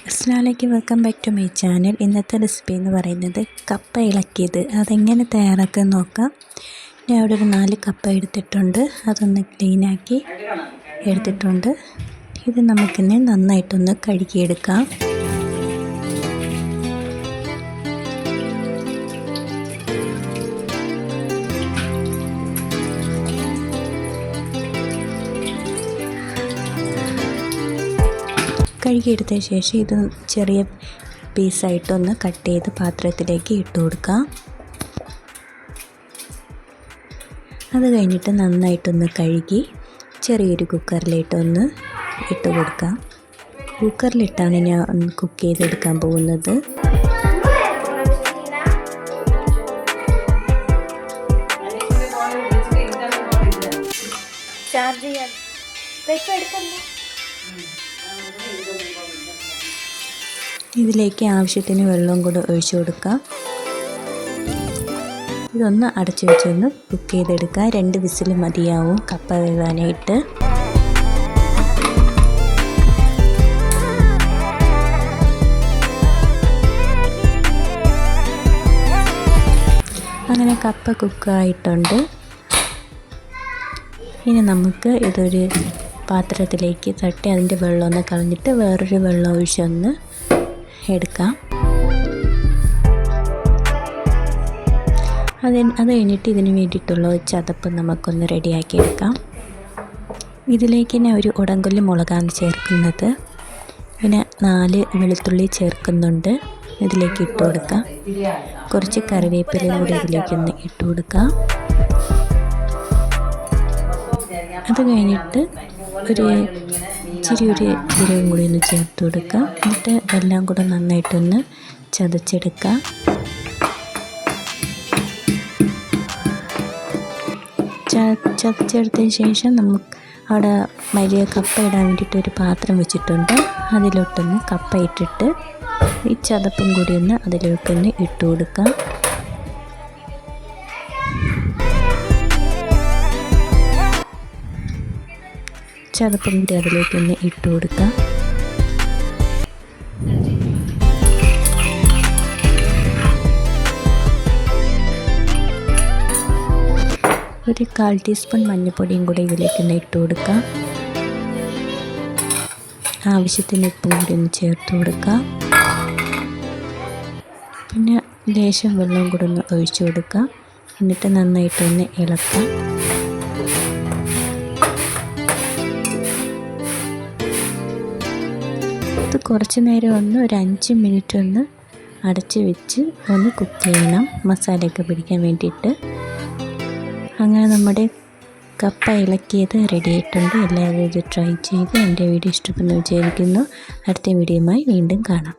അസ്സലാമലൈക്കും, welcome back to my channel. ഇന്നത്തെ recipe എന്ന് പറയുന്നത് കപ്പ ഇളക്കിയത്. അതെങ്ങനെ തയ്യാറാക്കാൻ നോക്കാം. ഞാൻ അവിടെ ഒരു 4 കപ്പ എടുത്തിട്ടുണ്ട്. അതൊന്ന് ക്ലീനാക്കി എടുത്തിട്ടുണ്ട്. ഇത് നമുക്കിന്നെ നന്നായിട്ടൊന്ന് കഴുകിയെടുക്കാം. കഴുകിയെടുത്ത ശേഷം ഇത് ചെറിയ പീസായിട്ടൊന്ന് കട്ട് ചെയ്ത് പാത്രത്തിലേക്ക് ഇട്ട് കൊടുക്കാം. അത് കഴിഞ്ഞിട്ട് നന്നായിട്ടൊന്ന് കഴുകി ചെറിയൊരു കുക്കറിലിട്ടൊന്ന് ഇട്ട് കൊടുക്കാം. കുക്കറിലിട്ടാണ് ഞാൻ കുക്ക് ചെയ്തെടുക്കാൻ പോകുന്നത്. ഇതിലേക്ക് ആവശ്യത്തിന് വെള്ളം കൂടെ ഒഴിച്ചു കൊടുക്കാം. ഇതൊന്ന് അടച്ചു വെച്ചൊന്ന് കുക്ക് ചെയ്തെടുക്കാം. 2 വിസിൽ മതിയാവും കപ്പ വേവാനായിട്ട്. അങ്ങനെ കപ്പ കുക്കായിട്ടുണ്ട്. ഇനി നമുക്ക് ഇതൊരു പാത്രത്തിലേക്ക് തട്ടി അതിൻ്റെ വെള്ളമൊന്ന് കളഞ്ഞിട്ട് വേറൊരു വെള്ളം ഒഴിച്ചൊന്ന് എടുക്കാം. അത് കഴിഞ്ഞിട്ട് ഇതിന് വേണ്ടിയിട്ടുള്ള ചതപ്പ് നമുക്കൊന്ന് റെഡിയാക്കി എടുക്കാം. ഇതിലേക്ക് ഞാൻ ഒരു ഉടങ്കൊല്ലി മുളകാണ് ചേർക്കുന്നത്. പിന്നെ 4 വെളുത്തുള്ളി ചേർക്കുന്നുണ്ട്. ഇതിലേക്ക് ഇട്ട് കൊടുക്കാം. കുറച്ച് കറിവേപ്പില കൂടി ഇതിലേക്കൊന്ന് ഇട്ട് കൊടുക്കാം. അത് കഴിഞ്ഞിട്ട് ഇച്ചിരി ജീരകം കൂടി ഒന്ന് ചേർത്ത് കൊടുക്കാം. എന്നിട്ട് എല്ലാം കൂടെ നന്നായിട്ടൊന്ന് ചതച്ചെടുക്കാം. ചതച്ചെടുത്തതിന് ശേഷം നമുക്ക് അവിടെ വലിയ കപ്പ ഇടാൻ വേണ്ടിയിട്ട് ഒരു പാത്രം വെച്ചിട്ടുണ്ട്. അതിലോട്ടൊന്ന് കപ്പ ഇട്ടിട്ട് ഈ ചതപ്പും കൂടി ഒന്ന് അതിലേക്കൊന്ന് ഇട്ട് കൊടുക്കാം. ചതപ്പും കൂടി അതിലേക്കൊന്ന് ഇട്ട് കൊടുക്കാം. ഒരു 1/4 ടീസ്പൂൺ മഞ്ഞൾപ്പൊടിയും കൂടി ഇതിലേക്കൊന്ന് ഇട്ട് കൊടുക്കാം. ആവശ്യത്തിന് ഉപ്പും കൂടി ഒന്ന് ചേർത്ത് കൊടുക്കാം. പിന്നെ ലേശം വെള്ളം കൂടി ഒന്ന് ഒഴിച്ചു കൊടുക്കാം. എന്നിട്ട് നന്നായിട്ടൊന്ന് ഇളക്കാം. ഇത് കുറച്ച് നേരം ഒരു 5 മിനിറ്റ് ഒന്ന് അടച്ച് വെച്ച് ഒന്ന് കുക്ക് ചെയ്യണം, മസാലയൊക്കെ പിടിക്കാൻ വേണ്ടിയിട്ട്. അങ്ങനെ നമ്മുടെ കപ്പ ഇളക്കിയത് റെഡി ആയിട്ടുണ്ട്. എല്ലാവരും ഇത് ട്രൈ ചെയ്ത് എൻ്റെ വീഡിയോ ഇഷ്ടപ്പെടുന്നു വിചാരിക്കുന്നു. അടുത്ത വീഡിയോയുമായി വീണ്ടും കാണാം.